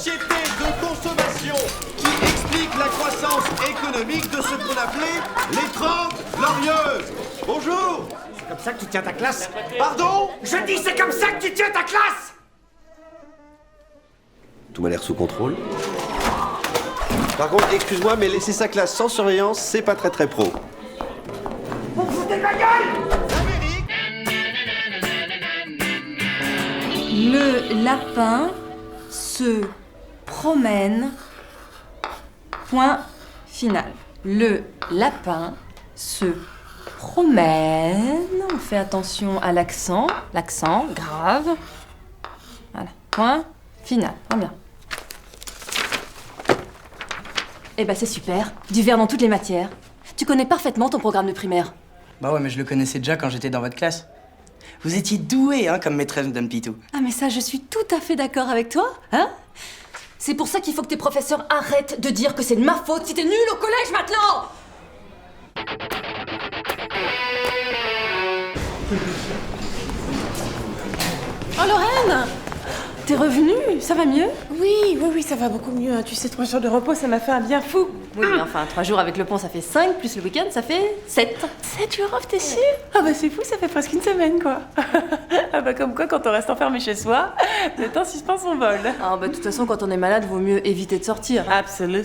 société de consommation qui explique la croissance économique de ce qu'on appelait les 30 Glorieuses. Bonjour. C'est comme ça que tu tiens ta classe? Pardon? Je dis c'est comme ça que tu tiens ta classe! Tout m'a l'air sous contrôle. Par contre, excuse-moi, mais laisser sa classe sans surveillance, c'est pas très pro. Vous foutez de ma gueule! Le lapin se promène. Point final. Le lapin se promène. On fait attention à l'accent. L'accent grave. Voilà. Point final. Très bien. Eh ben c'est super. Du vert dans toutes les matières. Tu connais parfaitement ton programme de primaire. Bah ouais, mais je le connaissais déjà quand j'étais dans votre classe. Vous étiez doué, hein, comme maîtresse, Madame Pitou. Ah mais ça, je suis tout à fait d'accord avec toi, hein? C'est pour ça qu'il faut que tes professeurs arrêtent de dire que c'est de ma faute si t'es nul au collège maintenant! Oh Lorraine! T'es revenue? Ça va mieux? Oui, ça va beaucoup mieux. Hein. Tu sais, 3 jours de repos, ça m'a fait un bien fou. Oui, mais enfin, 3 jours avec le pont, ça fait 5, plus le week-end, ça fait 7. 7 jours off, t'es sûre? Ah bah c'est fou, ça fait presque une semaine, quoi. Ah bah comme quoi, quand on reste enfermé chez soi, le temps suspend son vol. Ah bah de toute façon, quand on est malade, vaut mieux éviter de sortir. Absolument.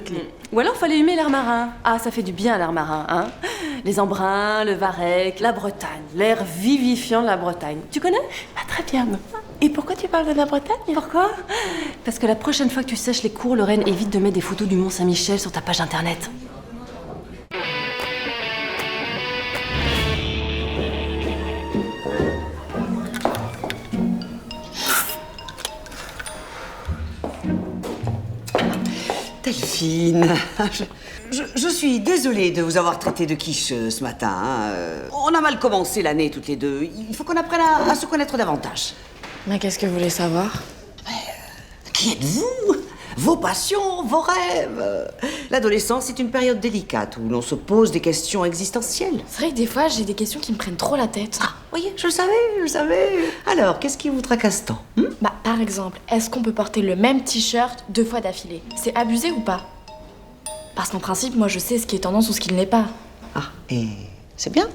Ou alors, fallait humer l'air marin. Ah, ça fait du bien, l'air marin, hein? Les embruns, le varech, la Bretagne. L'air vivifiant de la Bretagne. Tu connais? Ah très bien. Et pourquoi tu parles de la Bretagne? Pourquoi? Parce que la prochaine fois que tu sèches les cours, Lorraine, évite de mettre des photos du Mont-Saint-Michel sur ta page internet. Delphine, je suis désolée de vous avoir traité de quiche ce matin. Hein. On a mal commencé l'année toutes les deux. Il faut qu'on apprenne à se connaître davantage. Mais qu'est-ce que vous voulez savoir? Qui êtes-vous? Vos passions, vos rêves. L'adolescence est une période délicate où l'on se pose des questions existentielles. C'est vrai que des fois, j'ai des questions qui me prennent trop la tête. Ah, voyez, je le savais. Alors, qu'est-ce qui vous tracasse tant? Bah, par exemple, est-ce qu'on peut porter le même t-shirt 2 fois d'affilée? C'est abusé ou pas? Parce qu'en principe, moi, je sais ce qui est tendance ou ce qui ne l'est pas. Ah, et c'est bien.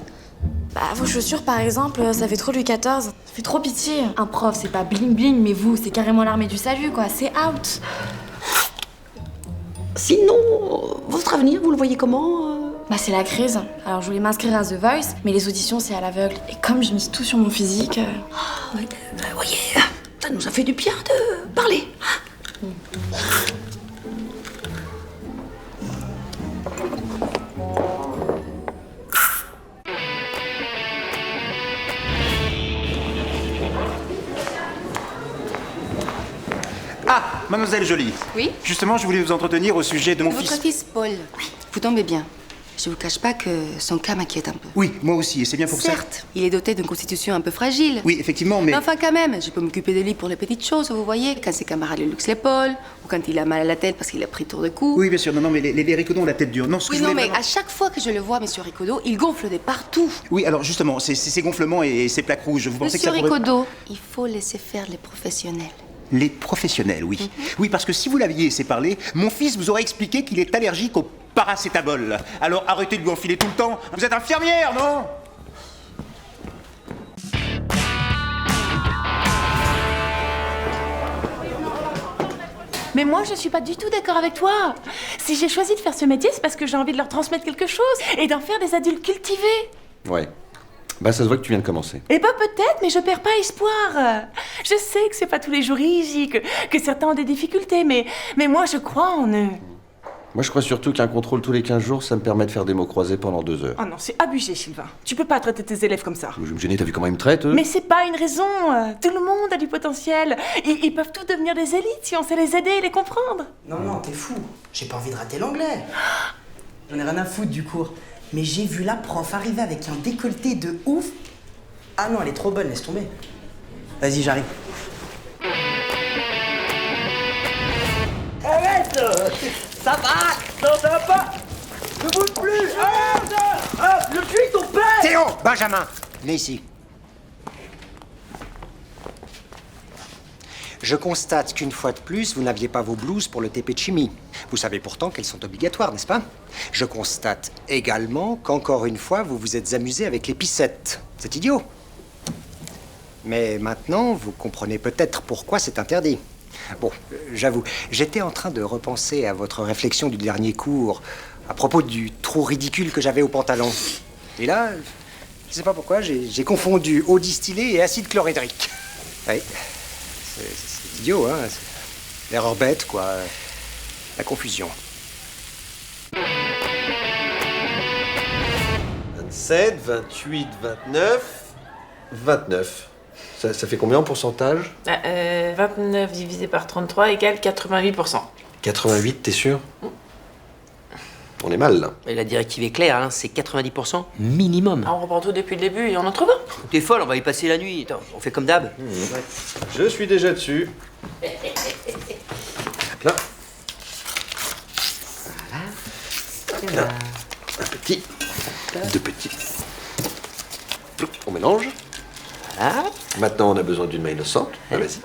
Bah, vos chaussures, par exemple, ça fait trop Louis XIV. Ça fait trop pitié. Un prof, c'est pas bling bling, mais vous, c'est carrément l'armée du salut, quoi. C'est out. Sinon, votre avenir, vous le voyez comment? Bah, c'est la crise. Alors, je voulais m'inscrire à The Voice, mais les auditions, c'est à l'aveugle. Et comme je mise tout sur mon physique... Ah, ouais, vous voyez, ça nous a fait du bien de parler. Ah, mademoiselle Jolie. Oui? Justement, je voulais vous entretenir au sujet de mon Votre fils. fils Paul. Vous tombez bien. Je vous cache pas que son cas m'inquiète un peu. Oui, moi aussi, et c'est bien pour ça. Certes, il est doté d'une constitution un peu fragile. Oui, effectivement, mais... Mais enfin, quand même, je peux m'occuper de lui pour les petites choses, vous voyez, quand ses camarades lui luxent l'épaule, ou quand il a mal à la tête parce qu'il a pris tour de cou. Oui, bien sûr, non, mais les ricaudons ont la tête dure. Non, ce que Oui, je non, voulais mais vraiment- à chaque fois que je le vois, monsieur Ricodo, il gonfle de partout. Oui, alors justement, ces gonflements et ces plaques rouges, vous pensez Monsieur que ça pourrait... Ricodo, il faut laisser faire les professionnels. Les professionnels, oui. Oui, parce que si vous l'aviez laissé parler, mon fils vous aurait expliqué qu'il est allergique au paracétamol. Alors arrêtez de lui enfiler tout le temps. Vous êtes infirmière, non? Mais moi, je suis pas du tout d'accord avec toi. Si j'ai choisi de faire ce métier, c'est parce que j'ai envie de leur transmettre quelque chose et d'en faire des adultes cultivés. Ouais. Bah ça se voit que tu viens de commencer. Eh ben peut-être, mais je perds pas espoir. Je sais que c'est pas tous les jours easy, que certains ont des difficultés, mais moi je crois en eux. Moi je crois surtout qu'un contrôle tous les 15 jours, ça me permet de faire des mots croisés pendant 2 heures. Oh non, c'est abusé, Sylvain. Tu peux pas traiter tes élèves comme ça. Je vais me gêner, t'as vu comment ils me traitent, eux? Mais c'est pas une raison. Tout le monde a du potentiel. Ils peuvent tous devenir des élites si on sait les aider et les comprendre. Non, t'es fou. J'ai pas envie de rater l'anglais. J'en ai rien à foutre du cours. Mais j'ai vu la prof arriver avec un décolleté de ouf. Ah non, elle est trop bonne, laisse tomber. Vas-y, j'arrive. Arrête! Ça va! Non, ça va pas! Ne bouge plus! Arrête! Je suis ton père! Théo! Benjamin! Viens ici. Je constate qu'une fois de plus, vous n'aviez pas vos blouses pour le TP de chimie. Vous savez pourtant qu'elles sont obligatoires, n'est-ce pas? Je constate également qu'encore une fois, vous vous êtes amusé avec les pissettes. C'est idiot. Mais maintenant, vous comprenez peut-être pourquoi c'est interdit. Bon, j'avoue, j'étais en train de repenser à votre réflexion du dernier cours à propos du trou ridicule que j'avais au pantalon. Et là, je sais pas pourquoi, j'ai confondu eau distillée et acide chlorhydrique. Oui, c'est idiot, hein. L'erreur bête, quoi. La confusion. 27, 28, 29, 29. Ça fait combien en pourcentage? 29 divisé par 33 égale 88%. 88, t'es sûr? On est mal, là. Et la directive est claire, hein, c'est 90% minimum. On reprend tout depuis le début et on en trouve un. T'es folle, on va y passer la nuit. Attends, on fait comme d'hab. Je suis déjà dessus. Hop là. Voilà. Un petit. Deux petits. On mélange. Voilà. Maintenant, on a besoin d'une main innocente. Ah, vas-y.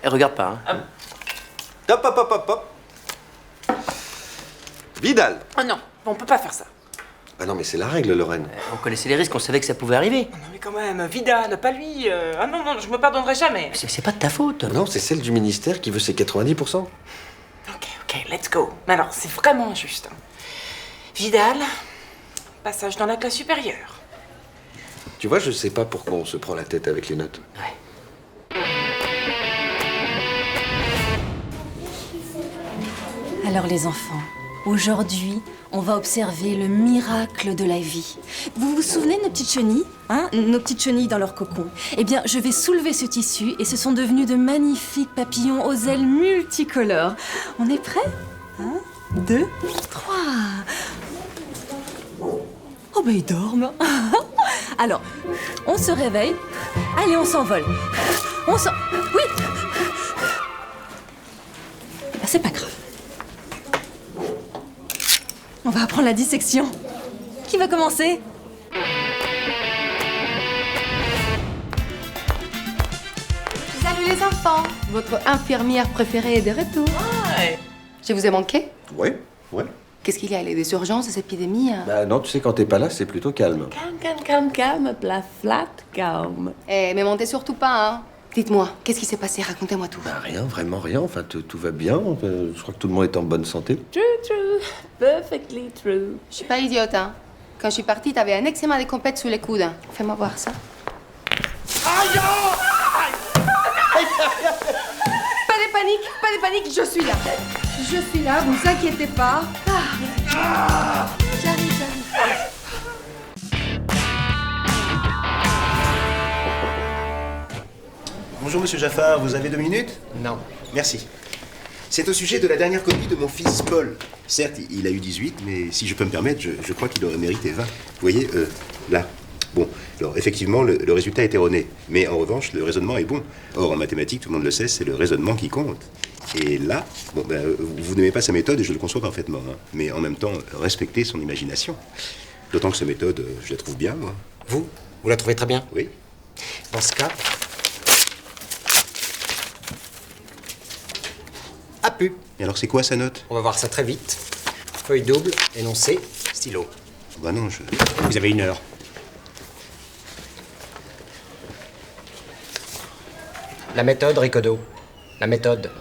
Regarde pas, hein. Hop, hop, hop, hop, hop. Vidal. Oh non, on peut pas faire ça. Ah non, mais c'est la règle, Lorraine. On connaissait les risques, on savait que ça pouvait arriver. Non mais quand même, Vidal, pas lui. Ah non, non, je me pardonnerai jamais. C'est pas de ta faute. Non, c'est celle du ministère qui veut ses 90%. Ok, let's go. Mais alors, c'est vraiment injuste. Vidal, passage dans la classe supérieure. Tu vois, je sais pas pourquoi on se prend la tête avec les notes. Ouais. Alors les enfants, aujourd'hui, on va observer le miracle de la vie. Vous vous souvenez de nos petites chenilles, hein? Nos petites chenilles dans leur cocon. Eh bien, je vais soulever ce tissu et ce sont devenus de magnifiques papillons aux ailes multicolores. On est prêts? 1, 2, 3. Oh ben ils dorment. Alors, on se réveille. Allez, on s'envole. On s'en... Oui. Ah, c'est pas grave. On va apprendre la dissection. Qui va commencer? Salut les enfants. Votre infirmière préférée est de retour. Ouais. Je vous ai manqué? Ouais, ouais. Qu'est-ce qu'il y a? Il y a des urgences, des épidémies? Bah non, tu sais, quand t'es pas là, c'est plutôt calme. Calme, plat, flat, calme. Eh, mais montez surtout pas, hein. Dites-moi, qu'est-ce qui s'est passé? Racontez-moi tout. Bah rien, vraiment rien. Enfin, tout va bien. Je crois que tout le monde est en bonne santé. True, perfectly true. Je suis pas idiote, hein. Quand je suis partie, t'avais un eczéma des compètes sous les coudes. Fais-moi voir ça. Pas de panique, je suis là. Je suis là, vous inquiétez pas. J'arrive. Bonjour Monsieur Jaffar, vous avez 2 minutes? Non. Merci. C'est au sujet de la dernière copie de mon fils Paul. Certes, il a eu 18, mais si je peux me permettre, je crois qu'il aurait mérité 20. Vous voyez, là. Bon, alors effectivement, le résultat est erroné. Mais en revanche, le raisonnement est bon. Or, en mathématiques, tout le monde le sait, c'est le raisonnement qui compte. Et là, bon, ben, vous n'aimez pas sa méthode et je le conçois parfaitement. Hein. Mais en même temps, respectez son imagination. D'autant que sa méthode, je la trouve bien, moi. Vous la trouvez très bien? Oui. Dans ce cas... A pu. Et alors, c'est quoi sa note? On va voir ça très vite. Feuille double, énoncé, stylo. Bah non, Vous avez 1 heure. La méthode, Ricodo. La méthode.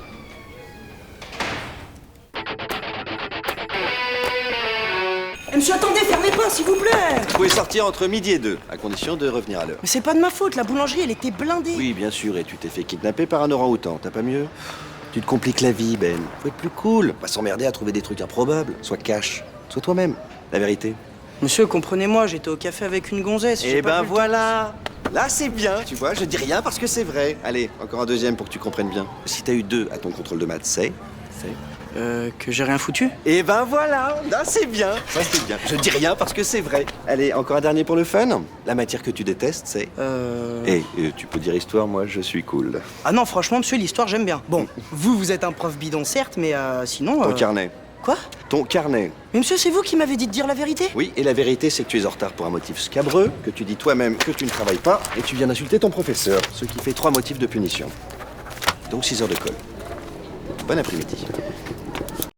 Monsieur, attendez, fermez pas, s'il vous plaît. Vous pouvez sortir entre midi et 2, à condition de revenir à l'heure. Mais c'est pas de ma faute, la boulangerie, elle était blindée. Oui, bien sûr, et tu t'es fait kidnapper par un orang-outan, t'as pas mieux? Tu te compliques la vie, Ben. Faut être plus cool. Pas s'emmerder à trouver des trucs improbables. Sois cash. Sois toi-même. La vérité. Monsieur, comprenez-moi, j'étais au café avec une gonzesse. Eh ben voilà. Là, c'est bien, tu vois. Je dis rien parce que c'est vrai. Allez, encore un deuxième pour que tu comprennes bien. Si t'as eu 2 à ton contrôle de maths, c'est... Que j'ai rien foutu? Eh ben voilà. Là, c'est bien. Ça, c'est bien. Je dis rien parce que c'est vrai. Allez, encore un dernier pour le fun. La matière que tu détestes, c'est... tu peux dire histoire, moi, je suis cool. Ah non, franchement, monsieur, l'histoire, j'aime bien. Bon, vous êtes un prof bidon, certes, mais sinon... Ton carnet. Quoi? Ton carnet. Mais monsieur, c'est vous qui m'avez dit de dire la vérité? Oui, et la vérité, c'est que tu es en retard pour un motif scabreux, que tu dis toi-même que tu ne travailles pas, et tu viens d'insulter ton professeur, ce qui fait 3 motifs de punition. Donc 6 heures de colle. Bon après-midi.